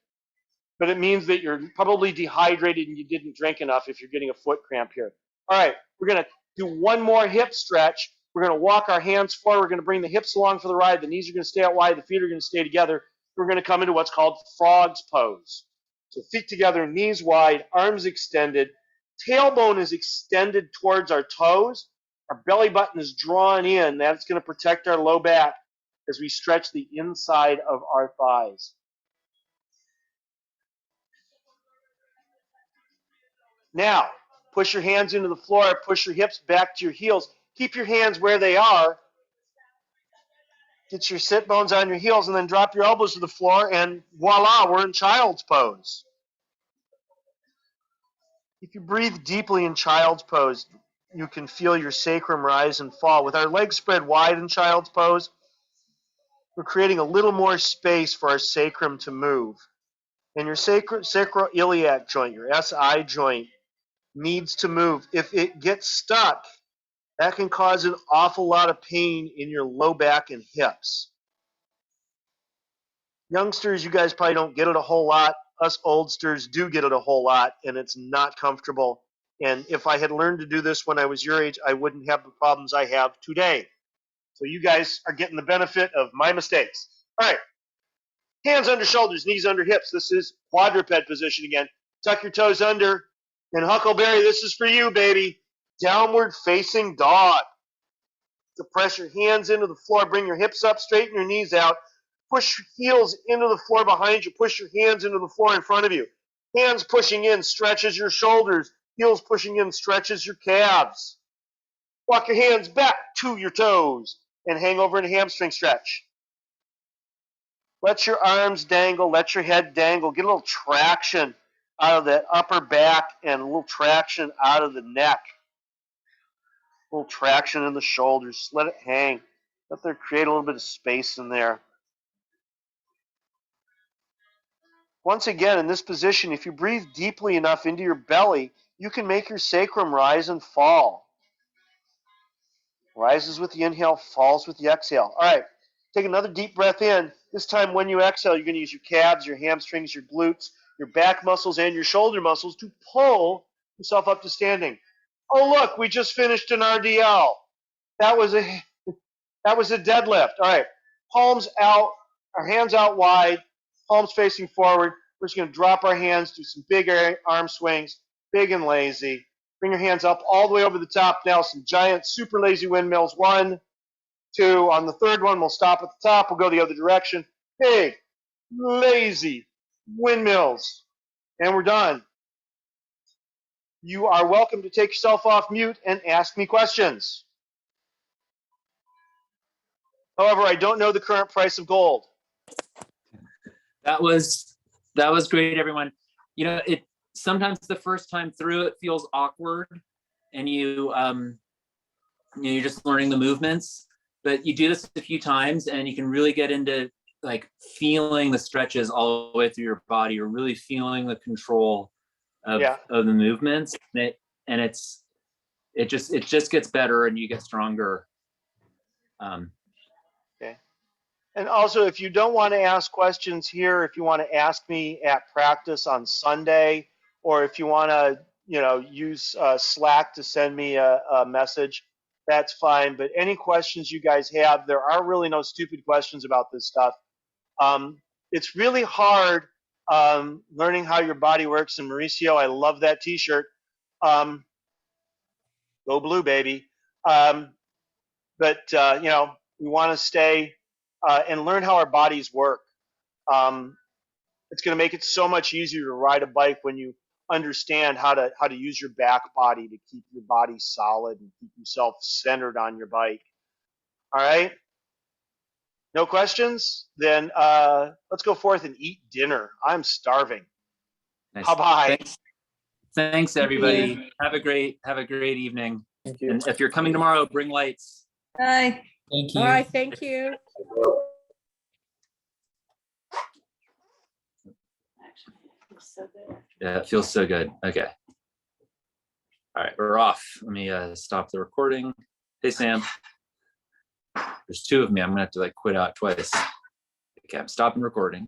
S2: But it means that you're probably dehydrated and you didn't drink enough if you're getting a foot cramp here. All right, we're going to do one more hip stretch. We're going to walk our hands forward. We're going to bring the hips along for the ride. The knees are going to stay out wide. The feet are going to stay together. We're going to come into what's called frog's pose. So feet together, knees wide, arms extended. Tailbone is extended towards our toes. Our belly button is drawn in. That's going to protect our low back. as we stretch the inside of our thighs. Now, push your hands into the floor, push your hips back to your heels. Keep your hands where they are. Get your sit bones on your heels and then drop your elbows to the floor, and voila, we're in child's pose. If you breathe deeply in child's pose, you can feel your sacrum rise and fall. With our legs spread wide in child's pose, we're creating a little more space for our sacrum to move. And your sacroiliac joint, your SI joint, needs to move. If it gets stuck, that can cause an awful lot of pain in your low back and hips. Youngsters, you guys probably don't get it a whole lot. Us oldsters do get it a whole lot, and it's not comfortable. And if I had learned to do this when I was your age, I wouldn't have the problems I have today. So you guys are getting the benefit of my mistakes. All right. Hands under shoulders, knees under hips. This is quadruped position again. Tuck your toes under. And Huckleberry, this is for you, baby. Downward facing dog. So press your hands into the floor. Bring your hips up, straighten your knees out. Push your heels into the floor behind you. Push your hands into the floor in front of you. Hands pushing in stretches your shoulders. Heels pushing in stretches your calves. Walk your hands back to your toes and hang over in a hamstring stretch. Let your arms dangle. Let your head dangle. Get a little traction out of the upper back and a little traction out of the neck. A little traction in the shoulders. Just let it hang. Let there create a little bit of space in there. Once again, in this position, if you breathe deeply enough into your belly, you can make your sacrum rise and fall. Rises with the inhale, falls with the exhale. All right, take another deep breath in. This time when you exhale, you're going to use your calves, your hamstrings, your glutes, your back muscles, and your shoulder muscles to pull yourself up to standing. Oh, look, we just finished an RDL. That was a deadlift. All right, palms out, our hands out wide, palms facing forward. We're just going to drop our hands, do some big arm swings, big and lazy. Bring your hands up all the way over the top. Now some giant, super lazy windmills. 1, 2. On the third one, we'll stop at the top. We'll go the other direction. Big, lazy windmills. And we're done. You are welcome to take yourself off mute and ask me questions. However, I don't know the current price of gold.
S1: That was great, everyone. You know, sometimes the first time through it feels awkward, and you're just learning the movements. But you do this a few times, and you can really get into like feeling the stretches all the way through your body, or really feeling the control of the movements. And it just gets better, and you get stronger.
S2: Okay. And also, if you don't want to ask questions here, if you want to ask me at practice on Sunday, or if you want to, use Slack to send me a message, that's fine. But any questions you guys have, there are really no stupid questions about this stuff. It's really hard learning how your body works. And Mauricio, I love that T-shirt. Go blue, baby. But we want to stay and learn how our bodies work. It's going to make it so much easier to ride a bike when you understand how to use your back body to keep your body solid and keep yourself centered on your bike. All right? No questions? Then let's go forth and eat dinner. I'm starving.
S1: Nice.
S2: Bye-bye.
S1: Thanks, everybody. Have a great evening.
S2: Thank you.
S1: And if you're coming tomorrow, bring lights.
S3: Bye.
S4: Thank you.
S3: All right, thank you.
S1: Yeah, it feels so good. Okay. All right, we're off. Let me stop the recording. Hey, Sam. There's 2 of me. I'm gonna have to quit out twice. Okay, I'm stopping recording.